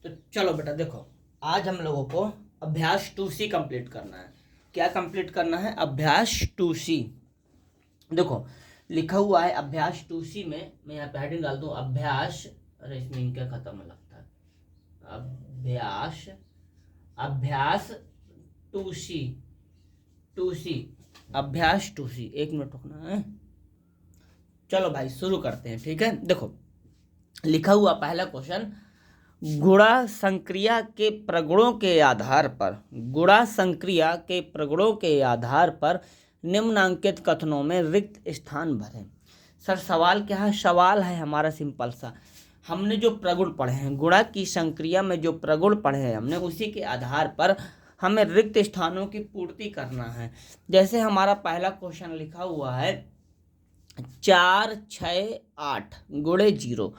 तो चलो बेटा देखो, आज हम लोगों को अभ्यास 2C कंप्लीट करना है। क्या कंप्लीट करना है? अभ्यास 2C। देखो लिखा हुआ है अभ्यास 2C में, मैं यहाँ पे हेडिंग डाल दूँ अभ्यास, अरे इसमें इनका खत्म लगता है, अभ्यास अभ्यास 2C 2C अभ्यास 2C। 1 मिनट रुकना है। चलो भाई शुरू करते हैं, ठीक है। देखो लिखा हुआ पहला क्वेश्चन, गुणा संक्रिया के प्रगुणों के आधार पर, गुणा संक्रिया के प्रगुणों के आधार पर निम्नांकित कथनों में रिक्त स्थान भरें। सर सवाल क्या है? सवाल है हमारा सिंपल सा, हमने जो प्रगुण पढ़े हैं, गुणा की संक्रिया में जो प्रगुण पढ़े हैं हमने, उसी के आधार पर हमें रिक्त स्थानों की पूर्ति करना है। जैसे हमारा पहला क्वेश्चन लिखा हुआ है 4 6 8 गुणे 0।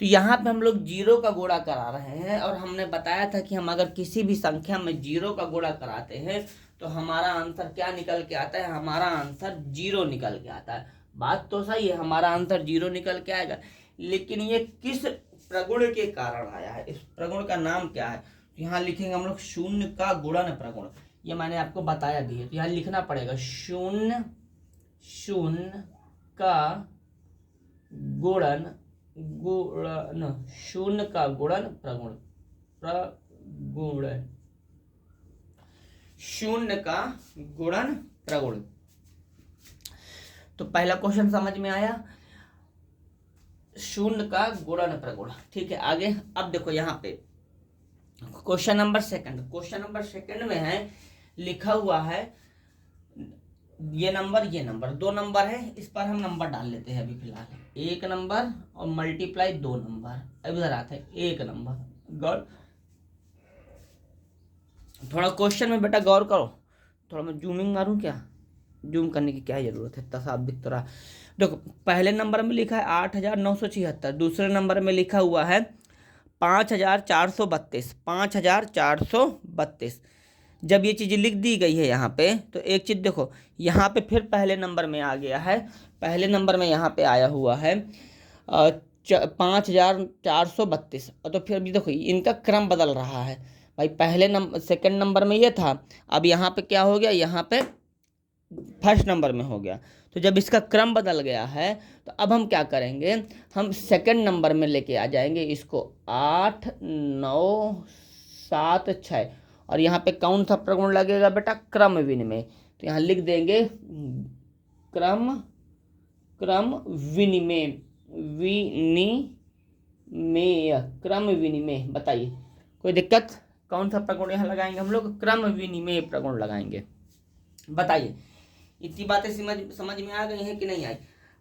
तो यहाँ पे हम लोग 0 का गुणा करा रहे हैं, और हमने बताया था कि हम अगर किसी भी संख्या में 0 का गुणा कराते हैं तो हमारा आंसर क्या निकल के आता है? हमारा आंसर 0 निकल के आता है। बात तो सही है, हमारा आंसर 0 निकल के आएगा, लेकिन ये किस प्रगुण के कारण आया है? इस प्रगुण का नाम क्या है? तो यहाँ लिखेंगे हम लोग शून्य का गुणन प्रगुण। ये मैंने आपको बताया भी है, तो यहाँ लिखना पड़ेगा शून्य का गुणन शून्य का गुणन प्रगुण शून्य का गुणन प्रगुण। तो पहला क्वेश्चन समझ में आया, शून्य का गुणन प्रगुण, ठीक है। आगे अब देखो यहाँ पे क्वेश्चन नंबर सेकंड में है, लिखा हुआ है ये नंबर 2 नंबर है, इस पर हम नंबर डाल लेते हैं अभी फिलहाल। 1 नंबर और मल्टीप्लाई 2 नंबर। अब इधर आते हैं 1 नंबर। गौर, थोड़ा क्वेश्चन में बेटा गौर करो। थोड़ा मैं जूमिंग मारूं क्या? जूम करने की क्या जरूरत है, इतना साफ दिख तो रहा। देखो पहले नंबर में लिखा है 8976, दूसरे नंबर में लिखा हुआ है 5432। जब ये चीज़ लिख दी गई है यहाँ पे, तो एक चीज़ देखो, यहाँ पे फिर पहले नंबर में आ गया है, पहले नंबर में यहाँ पे आया हुआ है 5432। और तो फिर भी देखो इनका क्रम बदल रहा है भाई। पहले नंबर सेकंड नंबर में ये था, अब यहाँ पे क्या हो गया? यहाँ पे फर्स्ट नंबर में हो गया। तो जब इसका क्रम बदल गया है, तो अब हम क्या करेंगे? हम सेकंड नंबर में लेके आ जाएंगे इसको 8 9 7 6। और यहाँ पे कौन सा प्रगुण लगेगा बेटा? क्रम विनिमय। तो यहाँ लिख देंगे क्रम विनिमय क्रम विनिमय। बताइए कोई दिक्कत? कौन सा प्रगुण यहाँ लगाएंगे हम लोग? क्रम विनिमय प्रगुण लगाएंगे। बताइए इतनी बातें समझ में आ गई हैं कि नहीं आई?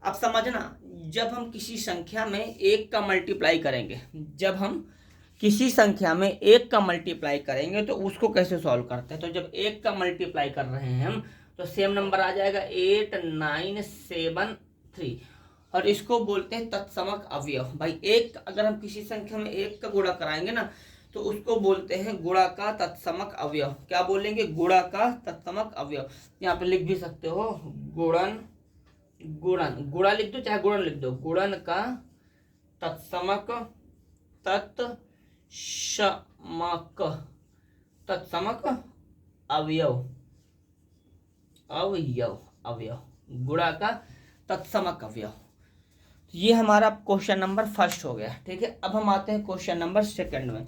अब समझना, जब हम किसी संख्या में 1 का मल्टीप्लाई करेंगे, जब हम किसी संख्या में 1 का मल्टीप्लाई करेंगे तो उसको कैसे सॉल्व करते हैं? तो जब 1 का मल्टीप्लाई कर रहे हैं हम, तो सेम नंबर आ जाएगा 8973, और इसको बोलते हैं तत्समक अवयव। भाई एक अगर हम किसी संख्या में 1 का गुणा कराएंगे ना, तो उसको बोलते हैं गुणा का तत्समक अवयव। क्या बोलेंगे? गुणा का तत्समक अवयव। यहाँ पे लिख भी सकते हो गुणा लिख दो, चाहे गुणन लिख दो। गुणन का तत्समक अवयव गुणा का तत्समक अवयव। ये हमारा क्वेश्चन नंबर फर्स्ट हो गया, ठीक है। अब हम आते हैं क्वेश्चन नंबर सेकंड में।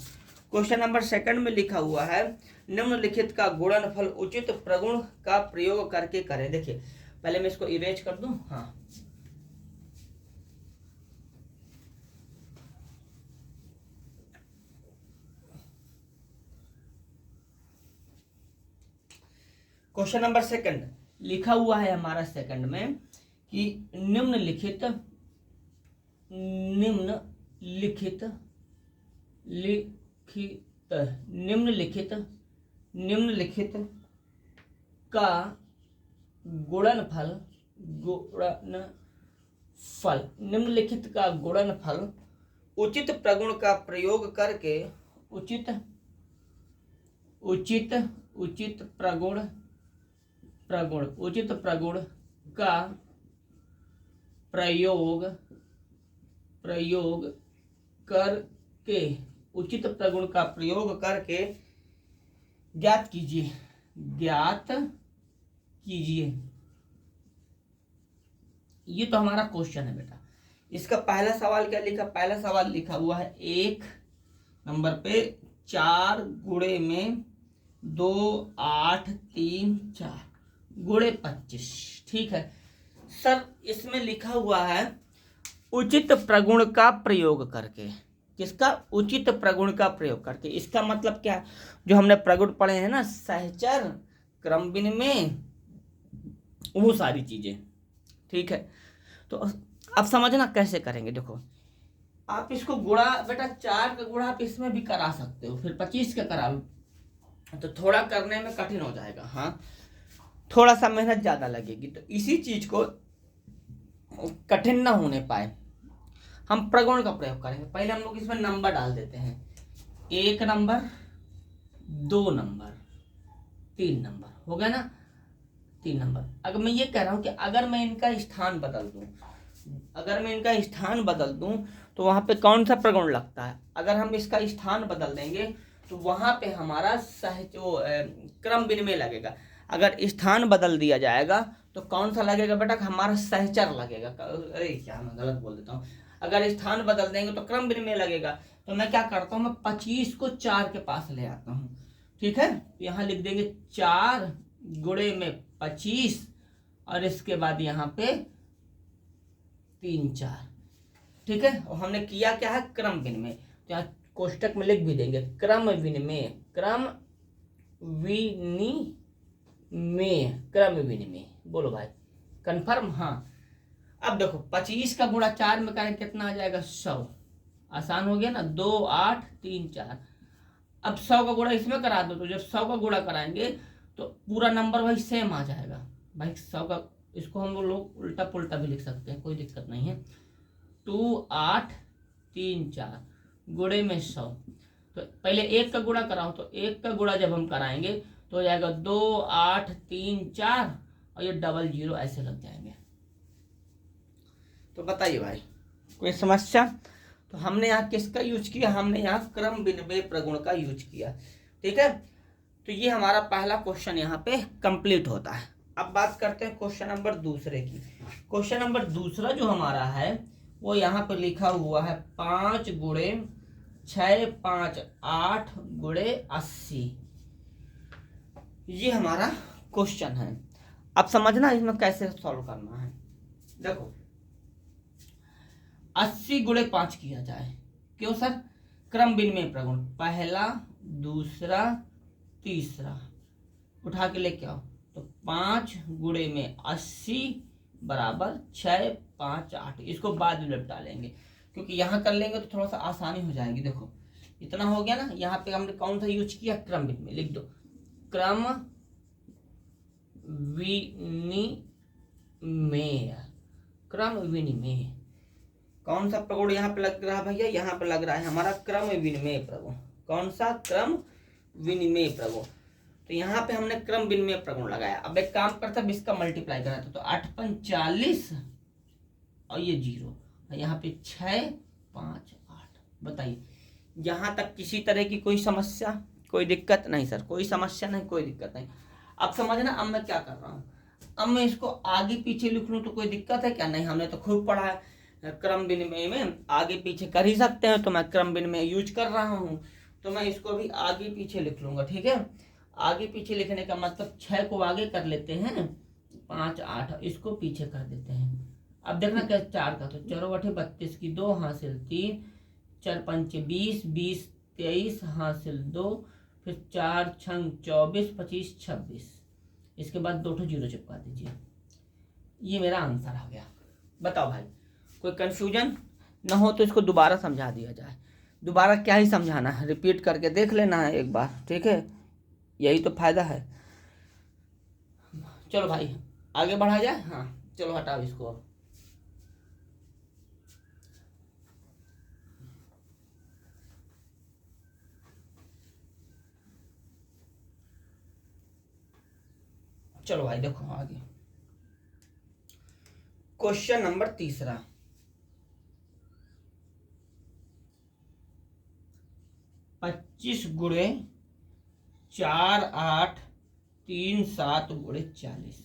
क्वेश्चन नंबर सेकंड में लिखा हुआ है निम्नलिखित का गुणनफल उचित प्रगुण का प्रयोग करके करें। देखिए पहले मैं इसको इरेज कर दूं। हाँ, क्वेश्चन नंबर सेकंड लिखा हुआ है हमारा सेकंड में कि निम्नलिखित का गुणनफल उचित प्रगुण का प्रयोग करके उचित प्रगुण का प्रयोग करके उचित प्रगुण का प्रयोग करके ज्ञात कीजिए, ज्ञात कीजिए। ये तो हमारा क्वेश्चन है बेटा। इसका पहला सवाल क्या लिखा, पहला सवाल लिखा हुआ है 1 नंबर पे 4 गुणे में 2 8 3 4 गुणे 25। ठीक है सर, इसमें लिखा हुआ है उचित प्रगुण का प्रयोग करके। किसका, उचित प्रगुण का प्रयोग करके। इसका मतलब क्या, जो हमने प्रगुण पढ़े हैं ना, सहचर, क्रम विनिमय, वो सारी चीजें। ठीक है, तो अब समझना कैसे करेंगे। देखो आप इसको गुणा बेटा, 4 का गुणा आप इसमें भी करा सकते हो, फिर 25 का करा लो, तो थोड़ा करने में कठिन हो जाएगा। हाँ, थोड़ा सा मेहनत ज्यादा लगेगी। तो इसी चीज को कठिन ना होने पाए, हम प्रगुण का प्रयोग करेंगे। पहले हम लोग इसमें नंबर डाल देते हैं, 1 नंबर, 2 नंबर, 3 नंबर, हो गया ना, 3 नंबर। अगर मैं ये कह रहा हूं कि अगर मैं इनका स्थान बदल दूं, अगर मैं इनका स्थान बदल दूं तो वहां पे कौन सा प्रगुण लगता है। अगर हम इसका स्थान बदल देंगे तो वहां पे हमारा क्रम विनिमय लगेगा। अगर स्थान बदल दिया जाएगा तो कौन सा लगेगा बेटा, हमारा सहचर लगेगा। अरे क्या मैं गलत बोल देता हूँ, अगर स्थान बदल देंगे तो क्रम विनिमय लगेगा। तो मैं क्या करता हूँ, मैं 25 को 4 के पास ले आता हूँ। ठीक है, यहाँ लिख देंगे 4 गुणे में 25 और इसके बाद यहाँ पे 3 4। ठीक है, और हमने किया क्या है, क्रम विनिमय। तो यहाँ कोष्टक में लिख भी देंगे क्रम विनिमय, क्रम विनिमय, क्रम विनिमय। बोलो भाई कंफर्म। हाँ, अब देखो 25 का गुणा 4 में करें कितना आ जाएगा, 100। आसान हो गया ना, 2 8 3 4। अब 100 का गुणा इसमें करा दो, तो जब 100 का गुणा कराएंगे तो पूरा नंबर भाई सेम आ जाएगा। भाई 100 का, इसको हम लोग उल्टा पुल्टा भी लिख सकते हैं, कोई दिक्कत नहीं है। 2 8 3 4 गुणे में 100। तो पहले 1 का गुणा कराओ, तो 1 का गुणा जब हम कराएंगे तो हो जाएगा 2 8 3 4 और ये डबल जीरो ऐसे लग जाएंगे। तो बताइए भाई कोई समस्या। तो हमने यहाँ किसका यूज किया, हमने यहाँ क्रम विनिमय प्रगुण का यूज किया। ठीक है, तो ये हमारा पहला क्वेश्चन यहाँ पे कंप्लीट होता है। अब बात करते हैं क्वेश्चन नंबर दूसरे की। क्वेश्चन नंबर दूसरा जो हमारा है वो यहाँ पे लिखा हुआ है 5 गुणे 6 5 8 गुणे 80। ये हमारा क्वेश्चन है। अब समझना इसमें कैसे सॉल्व करना है। देखो 80 गुणे 5 किया जाए, क्यों सर, क्रम विनिमय प्रगुण, पहला दूसरा तीसरा, उठा के लेके आओ। तो 5 गुणे में 80 बराबर 6 5 8। इसको बाद में डालेंगे क्योंकि यहाँ कर लेंगे तो थोड़ा सा आसानी हो जाएगी। देखो इतना हो गया ना, यहाँ पे हमने कौन सा यूज किया, क्रम विनिमय। लिख दो क्रम विनिमय, क्रम विनिमय। कौन सा प्रगुण यहाँ पे लग रहा है भैया, यहाँ पे लग रहा है हमारा क्रम विनिमय प्रगुण। कौन सा, क्रम विनिमय प्रगुण। तो यहाँ पे हमने क्रम विनिमय प्रगुण लगाया। अब एक काम करता है, इसका मल्टीप्लाई करा तो 8 5 40 और ये 0, यहाँ पे 6 5 8। बताइए यहाँ तक किसी तरह की कोई समस्या, कोई दिक्कत नहीं सर, कोई समस्या नहीं, कोई दिक्कत नहीं। अब समझना, अब मैं क्या कर रहा हूँ, अब मैं इसको आगे पीछे लिख लूँ तो कोई दिक्कत है क्या, नहीं, हमने तो खूब पढ़ा है क्रम विनिमय में आगे पीछे कर ही सकते हैं। तो मैं क्रम विनिमय यूज कर रहा हूँ, तो मैं इसको भी आगे पीछे लिख लूंगा। ठीक है, आगे पीछे लिखने का मतलब 6 को आगे कर लेते हैं, 5 8 इसको पीछे कर देते हैं। अब देखना क्या, 4 का तो 4 8 32 की 2 हासिल 3, 4 5 20 20 23 हासिल 2, फिर 4 6 24 25 26। इसके बाद 2 जीरो चिपका दीजिए। ये मेरा आंसर आ गया। बताओ भाई कोई कंफ्यूजन ना हो तो इसको दोबारा समझा दिया जाए। दोबारा क्या ही समझाना है, रिपीट करके देख लेना है एक बार। ठीक है, यही तो फायदा है। चलो भाई आगे बढ़ा जाए। हाँ चलो हटाओ इसको। चलो भाई देखो आगे क्वेश्चन नंबर तीसरा। 25 गुणे 4 8 3 7 गुणे 40,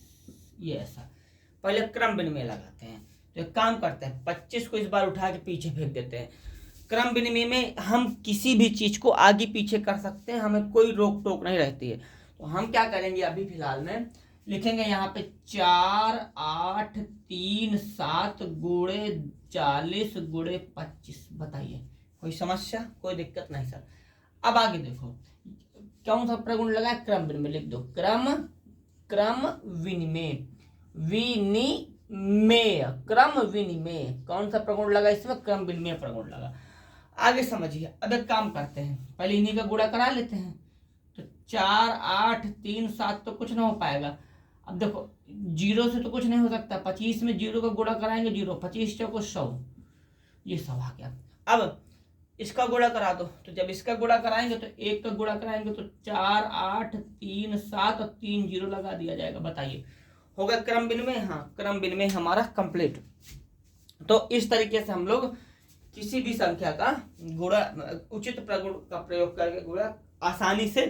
ये ऐसा। पहले क्रम विनिमय लगाते हैं। तो एक काम करते हैं, 25 को इस बार उठा के पीछे फेंक देते हैं। क्रम विनिमय में हम किसी भी चीज को आगे पीछे कर सकते हैं, हमें कोई रोक टोक नहीं रहती है। तो हम क्या करेंगे, अभी फिलहाल में लिखेंगे यहाँ पे 4 8 3 7 गुणे 40 गुणे 25। बताइए कोई समस्या, कोई दिक्कत नहीं सर। अब आगे देखो कौन सा प्रगुण लगा, क्रम विनिमय लिख दो। क्रम विनिमय, क्रम विनिमय कौन सा प्रगुण लगा इसमें, क्रम विनिमय प्रगुण लगा। आगे समझिए। अब एक काम करते हैं, पहले इन्हीं का गुणा करा लेते हैं। तो 4 8 3 7 तो कुछ ना हो पाएगा। अब देखो 0 से तो कुछ नहीं हो सकता, 25 में 0 का गुणा कराएंगे 0, 25 चौको 100, ये 100 आ गया। अब इसका गुणा करा दो। तो जब इसका गुणा कराएंगे तो 1 का गुणा कराएंगे तो 4 8 3 7 और 3 0 लगा दिया जाएगा। बताइए होगा क्रम विनिमय। हाँ, क्रम विनिमय हमारा कंप्लीट। तो इस तरीके से हम लोग किसी भी संख्या का गुणा उचित प्रगुण का प्रयोग करके गुणा आसानी से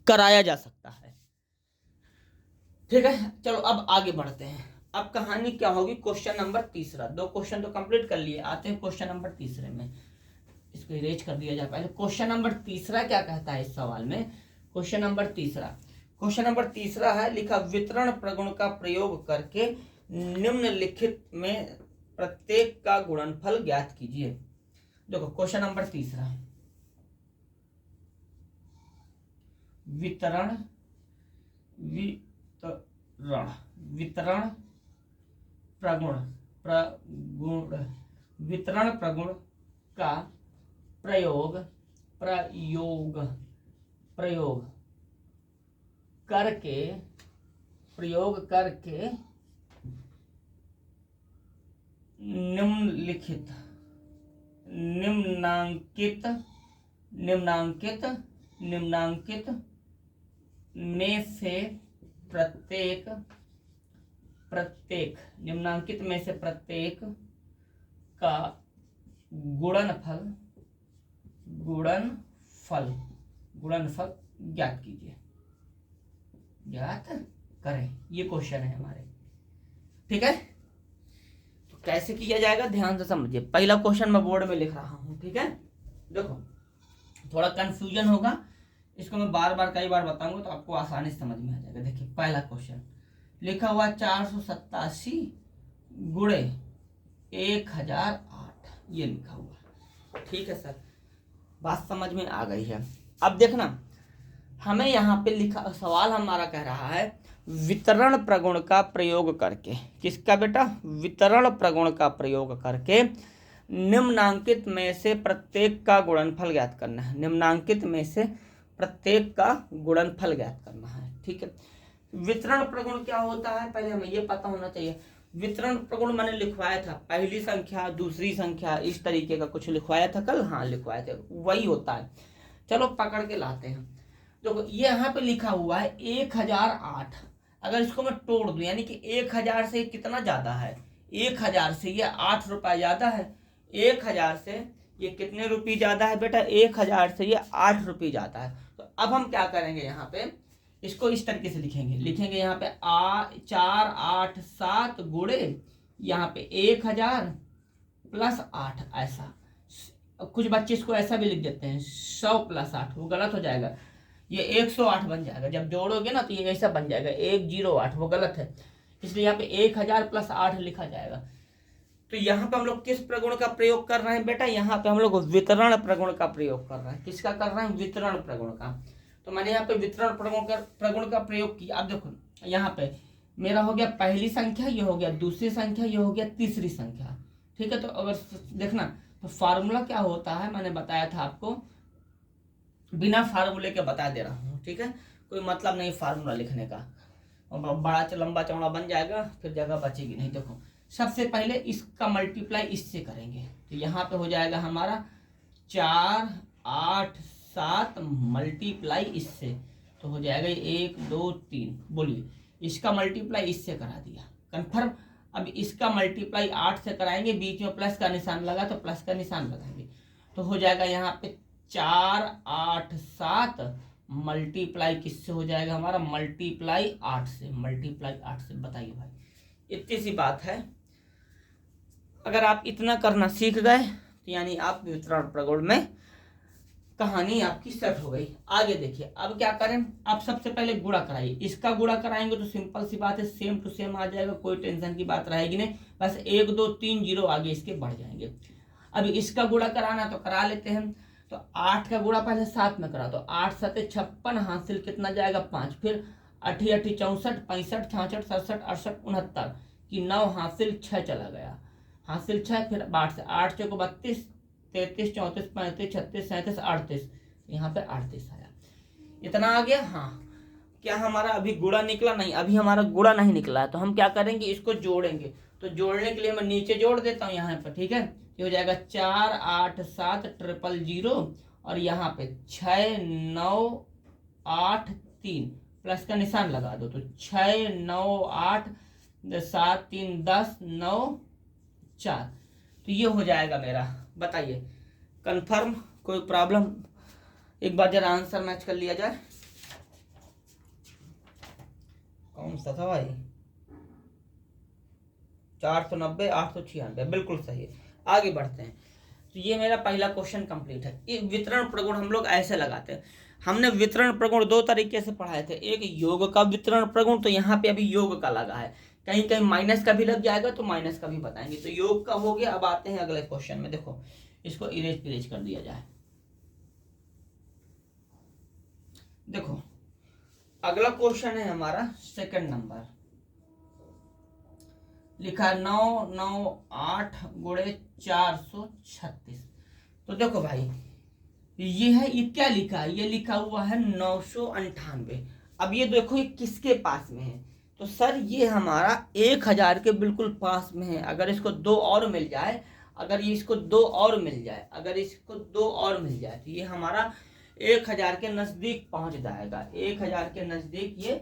कराया जा सकता है। ठीक है, चलो अब आगे बढ़ते हैं। अब कहानी क्या होगी, क्वेश्चन नंबर तीसरा। 2 क्वेश्चन तो कंप्लीट कर लिए, आते हैं क्वेश्चन नंबर तीसरे में। इसको इरेज कर दिया जाए पहले। क्वेश्चन नंबर तीसरा क्या कहता है इस सवाल में, क्वेश्चन नंबर तीसरा है, लिखा वितरण प्रगुण का प्रयोग करके निम्नलिखित में प्रत्येक का गुणनफल ज्ञात कीजिए। देखो क्वेश्चन नंबर तीसरा, वितरण प्रगुण का प्रयोग करके निम्नांकित में से प्रत्येक का गुणनफल ज्ञात कीजिए, ज्ञात करें। ये क्वेश्चन है हमारे। ठीक है, तो कैसे किया जाएगा ध्यान से समझिए। पहला क्वेश्चन मैं बोर्ड में लिख रहा हूं। ठीक है, देखो थोड़ा कंफ्यूजन होगा, इसको मैं बार बार कई बार बताऊंगा तो आपको आसानी से समझ में आ जाएगा। देखिए पहला क्वेश्चन लिखा हुआ 487 गुणे 1008, ये लिखा हुआ। ठीक है सर, बात समझ में आ गई है। अब देखना, हमें यहाँ पे लिखा सवाल हमारा कह रहा है वितरण प्रगुण का प्रयोग करके, किसका बेटा, वितरण प्रगुण का प्रयोग करके निम्नांकित में से प्रत्येक का गुणनफल ज्ञात करना है। निम्नांकित में से प्रत्येक का गुणनफल ज्ञात करना है। ठीक है, वितरण प्रगुण क्या होता है पहले हमें ये पता होना चाहिए। वितरण प्रगुण मैंने लिखवाया था, पहली संख्या दूसरी संख्या इस तरीके का कुछ लिखवाया था कल। हाँ लिखवाया था, वही होता है। चलो पकड़ के लाते हैं। तो ये यहाँ पे लिखा हुआ है 1008। अगर इसको मैं तोड़ दूं, यानी कि 1000 से कितना ज्यादा है, 1000 से ये 8 रुपये ज्यादा है। 1000 से ये कितने रुपये ज्यादा है बेटा, 1000 से ये 8 रुपये ज्यादा है। तो अब हम क्या करेंगे, यहाँ पे इसको इस तरीके से लिखेंगे यहाँ पे 4 8 7 गुणे यहाँ पे 1000 प्लस 8, ऐसा। कुछ बच्चे इसको ऐसा भी लिख देते हैं 100 प्लस 8, वो गलत हो जाएगा, ये 108 बन जाएगा। जब जोड़ोगे ना तो ये ऐसा बन जाएगा 108, वो गलत है। इसलिए यहाँ पे 1000 प्लस 8 लिखा जाएगा। तो यहाँ पे हम लोग किस प्रगुण का प्रयोग कर रहे हैं बेटा, यहाँ पे हम लोग वितरण प्रगुण का प्रयोग कर रहे हैं। किसका कर रहे हैं, वितरण प्रगुण का। तो मैंने यहाँ पे वितरण प्रगुण का प्रयोग किया। अब देखो यहाँ पे मेरा हो गया पहली संख्या, ये हो गया दूसरी संख्या, ये हो गया तीसरी संख्या। ठीक है, तो अगर देखना तो फार्मूला क्या होता है मैंने बताया था आपको, बिना फार्मूले के बता दे रहा हूँ। ठीक है, कोई मतलब नहीं फार्मूला लिखने का, बड़ा लंबा चौड़ा बन जाएगा, फिर जगह बचेगी नहीं। देखो सबसे पहले इसका मल्टीप्लाई इससे करेंगे, तो यहाँ पे हो जाएगा हमारा 4 8 7 मल्टीप्लाई इससे, तो हो जाएगा 1 2 3। बोलिए, इसका मल्टीप्लाई इससे करा दिया, कन्फर्म। अब इसका मल्टीप्लाई 8 से कराएंगे, बीच में प्लस का निशान लगा तो प्लस का निशान लगाएंगे, तो हो जाएगा यहाँ पे 4 8 7 मल्टीप्लाई किससे हो जाएगा हमारा, मल्टीप्लाई 8 से, मल्टीप्लाई 8 से। बताइए भाई, इतनी सी बात है। अगर आप इतना करना सीख गए तो यानी आप वितरण प्रगुण में कहानी आपकी सेट हो गई। आगे देखिए, अब क्या करें, आप सबसे पहले गुणा कराइए। इसका गुणा कराएंगे तो सिंपल सी बात है, सेम टू सेम आ जाएगा, कोई टेंशन की बात रहेगी नहीं, बस 1 2 3 जीरो आगे इसके बढ़ जाएंगे। अब इसका गुणा कराना तो करा लेते हैं। तो 8 का गुणा पहले 7 में करा, तो 8 7 56, हासिल कितना जाएगा 5, फिर 8 8 64 65 66 67 68 69 की 9 हासिल 6 चला गया, हासिल 6, फिर 8 से 8 चौको 32 33 34 35 36 37 38, यहाँ पे 38 आया। इतना आ गया। हाँ, क्या हमारा अभी गुणा निकला? नहीं, अभी हमारा गुणा नहीं निकला है। तो हम क्या करेंगे, इसको जोड़ेंगे। तो जोड़ने के लिए मैं नीचे जोड़ देता हूँ यहाँ पर, ठीक है। ये हो जाएगा 4 8 7 000 और यहाँ पे 6 9 8 3 प्लस का निशान लगा दो, तो 6 9 8 7 3 10 9 4, तो ये हो जाएगा मेरा। बताइए, कंफर्म? कोई प्रॉब्लम? एक बार जरा आंसर मैच कर लिया जाए। कौन सा था भाई? 490 896, बिल्कुल सही है। आगे बढ़ते हैं। तो ये मेरा पहला क्वेश्चन कंप्लीट है। ये वितरण प्रगुण हम लोग ऐसे लगाते हैं। हमने वितरण प्रगुण दो तरीके से पढ़ाए थे, एक योग का वितरण प्रगुण, तो यहाँ पे अभी योग का लगा है, कहीं कहीं माइनस का भी लग जाएगा तो माइनस का भी बताएंगे। तो योग का हो गया। अब आते हैं अगले क्वेश्चन में। देखो, इसको इरेज कर दिया जाए। देखो, अगला क्वेश्चन है हमारा सेकंड नंबर, लिखा 9 9 8 गुणे 436। तो देखो भाई, ये है, ये क्या लिखा है, ये लिखा हुआ है 998। अब ये देखो, ये किसके पास में है? तो सर ये हमारा 1000 के बिल्कुल पास में है। अगर इसको 2 और मिल जाए, अगर ये इसको 2 और मिल जाए, अगर इसको 2 और मिल जाए, तो ये हमारा 1000 के नजदीक पहुंच जाएगा, 1000 के नजदीक ये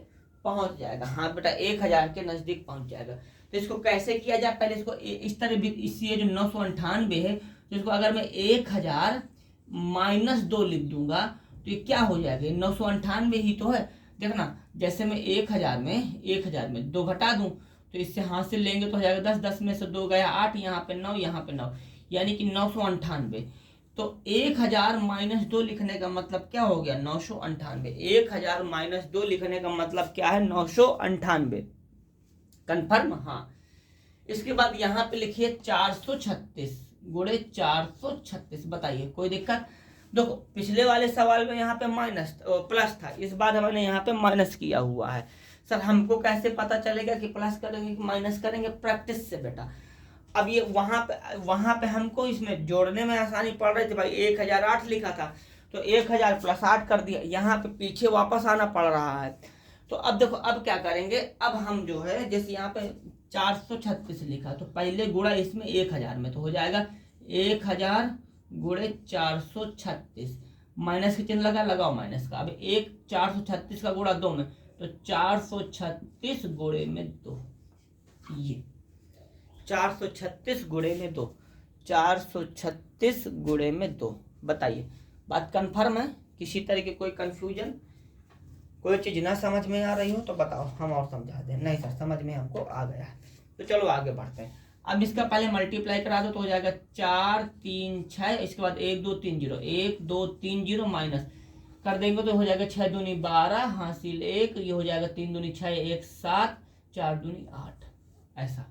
पहुंच जाएगा। हाँ बेटा, 1000 के नजदीक पहुंच जाएगा। तो इसको कैसे किया जाए, पहले इसको इस तरह भी, इसी जो 998 है, तो इसको अगर मैं 1000 माइनस 2 लिख दूंगा तो ये क्या हो जाएगा, 998 ही तो है। देखना, जैसे मैं 1000 में 2 घटा दूं तो इससे हासिल लेंगे तो हो जाएगा 10, 10 में से 2 गया 8, यहाँ पे 9, यहाँ पे 9, यानी कि 998। तो 1000 माइनस 2 लिखने का मतलब क्या हो गया, 998। 1000 माइनस 2 लिखने का मतलब क्या है, 998। कंफर्म? हाँ। इसके बाद यहाँ पे लिखिए 436 गुणे 436। बताइए, कोई दिक्कत? देखो, पिछले वाले सवाल में यहाँ पे माइनस प्लस था, इस बार हमने यहाँ पे माइनस किया हुआ है। सर हमको कैसे पता चलेगा कि प्लस करेंगे कि माइनस करेंगे? प्रैक्टिस से बेटा। अब ये वहां पे हमको इसमें जोड़ने में आसानी पड़ रही थी भाई, 1008 लिखा था तो 1000 प्लस 8 कर दिया, यहाँ पे पीछे वापस आना पड़ रहा है। तो अब देखो, अब क्या करेंगे, अब हम जो है, जैसे यहाँ पे 436 लिखा, तो पहले गुणा इसमें 1000 में, तो हो जाएगा 1000 गुणे 436, माइनस के चिन्ह लगाओ माइनस का। अब 436 का गुणा 2 में, तो 436 गुणे में 2, ये 436 गुणे में 2, 436 गुणे में 2। बताइए, बात कंफर्म है? किसी तरह की कोई कंफ्यूजन, कोई चीज ना समझ में आ रही हो तो बताओ, हम और समझा दें। नहीं सर, समझ में हमको आ गया है। तो चलो आगे बढ़ते हैं। अब इसका पहले मल्टीप्लाई करा दो, तो हो जाएगा 4 3 6, इसके बाद 1 2 3 0, 1 2 3 0 माइनस कर देंगे तो हो जाएगा 6 दूनी 12, हासिल 1, ये हो जाएगा 3 दूनी 6, 1 7, 4 दूनी 8। ऐसा।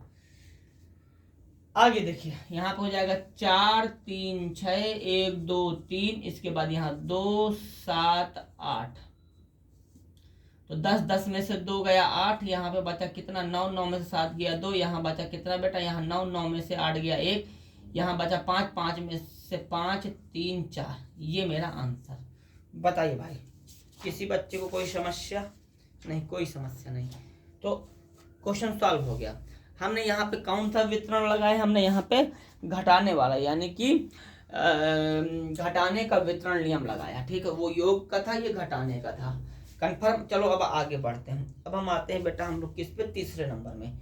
आगे देखिए, यहाँ पे हो जाएगा 4 3 6, 1 2 3, इसके बाद यहाँ 2 7 8, तो 10 10 में से 2 गया 8, यहाँ पे बचा कितना, 9 9 में से 7 गया 2, यहाँ बचा कितना बेटा, यहाँ 9 9 में से 8 गया 1, यहाँ बचा 5 5 में से 5 3 4। ये मेरा आंसर। बताइए भाई, किसी बच्चे को कोई समस्या? नहीं, कोई समस्या नहीं। तो क्वेश्चन सॉल्व हो गया। हमने यहाँ पे कौन सा वितरण लगाया, हमने यहाँ पे घटाने वाला, यानी कि घटाने का वितरण नियम लगाया। ठीक है, वो योग का था, ये घटाने का था। कंफर्म? चलो अब आगे बढ़ते हैं। अब हम आते हैं बेटा हम लोग किस पे, तीसरे नंबर में।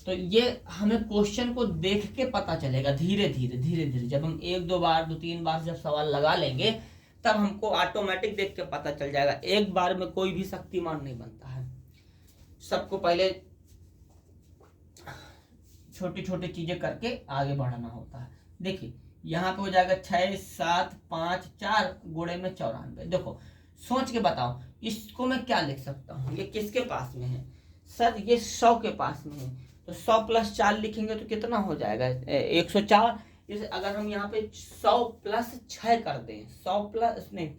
तो ये हमें क्वेश्चन को देख के पता चलेगा, धीरे धीरे जब हम 1 2 बार 2 3 बार जब सवाल लगा लेंगे तब हमको ऑटोमेटिक देख के पता चल जाएगा। एक बार में कोई भी शक्तिमान नहीं बनता है, सबको पहले छोटी छोटी चीजें करके आगे बढ़ना होता है। देखिए यहाँ पे हो जाएगा 6 7 5 4 गुणे में 94। देखो सोच के बताओ इसको मैं क्या लिख सकता हूँ, ये किसके पास में है सर, ये 100 के पास में है, तो 100 + 4 लिखेंगे तो कितना हो जाएगा 104। इस अगर हम यहाँ पे 100 + 6 कर दें, 100 प्लस नहीं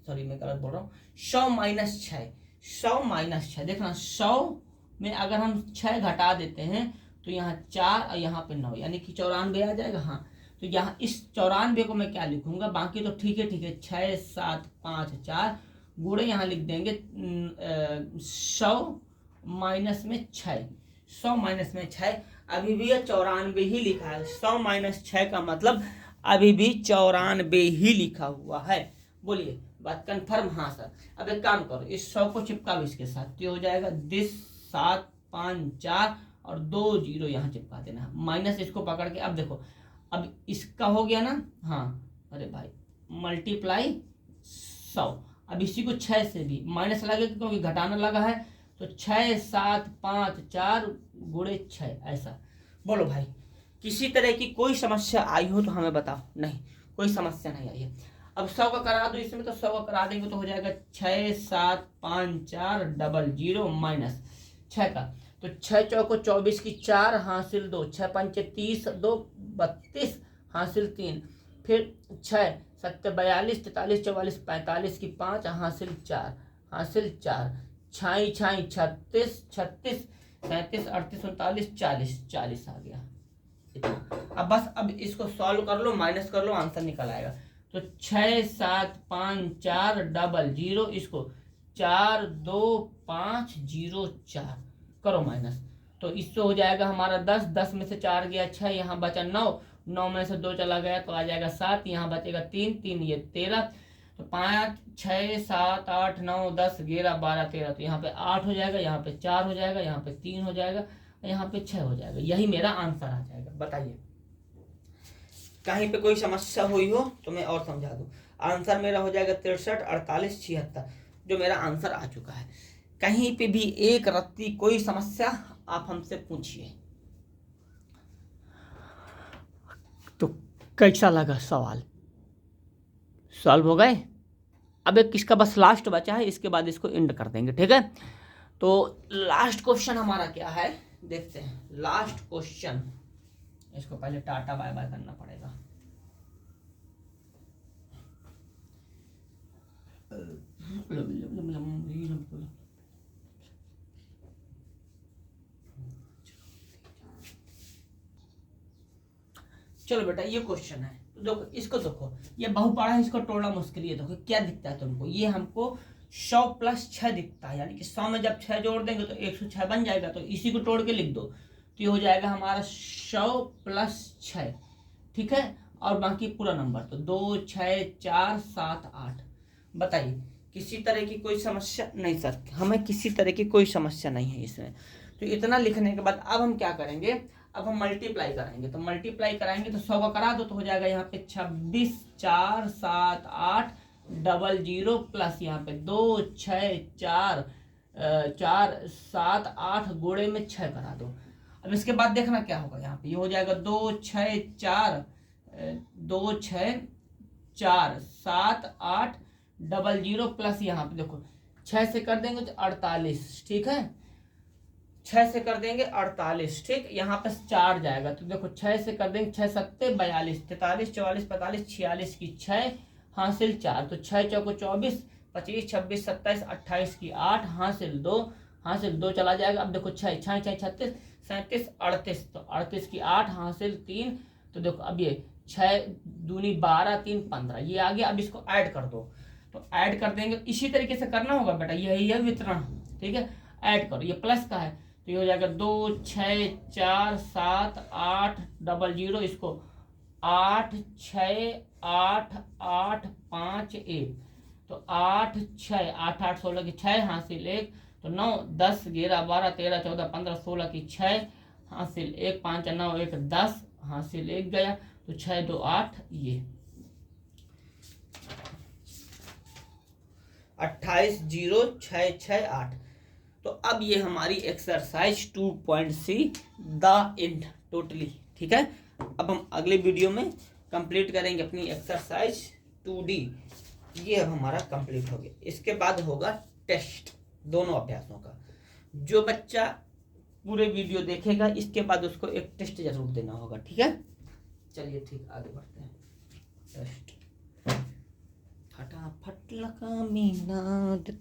सॉरी मैं गलत बोल रहा हूँ, 100 - 6, 100 - 6 देखना, 100 में अगर हम 6 घटा देते हैं तो यहाँ 4 और यहाँ पे 9 यानी कि 94 आ जाएगा। हाँ तो यहाँ इस 94 को मैं क्या लिखूंगा, बाकी तो ठीक है 6 7 5 4 गुणे यहाँ लिख देंगे 100 - 6, 100 - 6 अभी भी 94 ही लिखा है। 100 - 6 का मतलब अभी भी 94 ही लिखा हुआ है। बोलिए बात कंफर्म? हाँ सर। अब एक काम करो, इस 100 को चिपका भी इसके साथ, तो हो जाएगा 10 7 5 4 और 2 0 यहाँ चिपका देना, माइनस इसको पकड़ के। अब देखो अब इसका हो गया ना, हाँ अरे भाई मल्टीप्लाई 100। अब इसी को 6 से भी माइनस लगे क्योंकि घटाना लगा है, तो 6 7 5 4 गुणे 6 ऐसा। बोलो भाई किसी तरह की कोई समस्या आई हो तो हमें बताओ। नहीं कोई समस्या नहीं आई है। अब 100 का करा दो इसमें, तो 100 का करा देंगे तो हो जाएगा 6 7 5 4 0 0 माइनस 6 का, तो 6 चौको 24 की 4 हासिल 2, 6 पंचे 30 2 32 हासिल 3, फिर 6 7 42 43 44 45 की 5 हासिल 4 हासिल 4, छाई छाई 36 36 37 38 39 40 40 आ गया इतना। अब बस अब इसको सॉल्व कर लो, माइनस कर लो, आंसर निकल आएगा। तो 6 7 5 4 0 0 इसको 4 2 5 0 4 करो माइनस, तो इससे हो जाएगा हमारा 10, 10 में से 4 गया 6, यहाँ बचा 9, 9 में से 2 चला गया तो आ जाएगा 7, यहाँ बचेगा 3 3 ये 13, तो 5 6 7 8 9 10 11 12 13, तो यहाँ पे 8 हो जाएगा, यहाँ पे 4 हो जाएगा, यहाँ पे 3 हो जाएगा, यहाँ पे 6 हो जाएगा। यही मेरा आंसर आ जाएगा। बताइए कहीं पे कोई समस्या हुई हो तो मैं और समझा दूं। आंसर मेरा हो जाएगा 63 48 76, जो मेरा आंसर आ चुका है। कहीं पे भी एक रत्ती कोई समस्या आप हमसे पूछिए। तो कैसा लगा सवाल? सॉल्व हो गए? अब एक किसका बस लास्ट बचा है, इसके बाद इसको एंड कर देंगे, ठीक है। तो लास्ट क्वेश्चन हमारा क्या है देखते हैं। लास्ट क्वेश्चन, इसको पहले टाटा बाय बाय करना पड़ेगा। चलो बेटा ये क्वेश्चन है, तो देखो इसको देखो, ये बहुपड़ा है, इसको तोड़ना मुश्किल है। देखो क्या दिखता है तुमको, ये हमको 100 + 6 दिखता है, यानी कि 100 में जब 6 जोड़ देंगे तो 106 बन जाएगा। तो इसी को तोड़ के लिख दो, तो ये हो जाएगा हमारा 100 + 6, ठीक है। और बाकी पूरा नंबर तो 2 6 4 7 8। बताइए किसी तरह की कोई समस्या? नहीं सर हमें किसी तरह की कोई समस्या नहीं है इसमें। तो इतना लिखने के बाद अब हम क्या करेंगे, अब हम मल्टीप्लाई करेंगे। तो मल्टीप्लाई कराएंगे तो 100 का करा दो, तो हो जाएगा यहाँ पे 26 4 7 8 0 0 प्लस यहाँ पे 2 6 4 4 7 8 गुणे में 6 करा दो। अब इसके बाद देखना क्या होगा, यहाँ पे ये हो जाएगा 2 6 4 2 6 4 7 8 0 0 प्लस यहाँ पे देखो 6 से कर देंगे तो 48, ठीक है। 6 से कर देंगे 48, ठीक। यहाँ पे 4 जाएगा, तो देखो 6 से कर देंगे 6 7 42 43 44 45 46 की 6 हासिल 4, तो 6 चौको 24 25 26 27 28 की 8 हासिल 2 चला जाएगा। अब देखो 6 6 6 36 37 38, तो 38 की 8 हासिल 3, तो देखो अब ये 6 दूनी 12 3 15 ये आ गया। अब इसको ऐड कर दो, तो ऐड कर देंगे, इसी तरीके से करना होगा बेटा, यही है वितरण, ठीक है। ऐड करो, ये प्लस का है तो ये हो जाएगा 2 6 4 7 8 0 0, इसको 8 6 8 8 5 1, तो 8 6 8 8 16 की 6 हासिल 1, तो 9 10 11 12 13 14 15 16 की 6 हासिल 1, 5 9 1 10 हासिल 1 गया, तो 6 2 8 ये। 280668। तो अब ये हमारी एक्सरसाइज 2.3 द इंड टोटली, ठीक है। अब हम अगले वीडियो में कंप्लीट करेंगे अपनी एक्सरसाइज 2D। ये अब हमारा कंप्लीट हो गया। इसके बाद होगा टेस्ट दोनों अभ्यासों का। जो बच्चा पूरे वीडियो देखेगा इसके बाद उसको एक टेस्ट जरूर देना होगा, ठीक है। चलिए ठीक, आगे बढ़ते हैं। टेस्ट फटाफट लगा मीना देते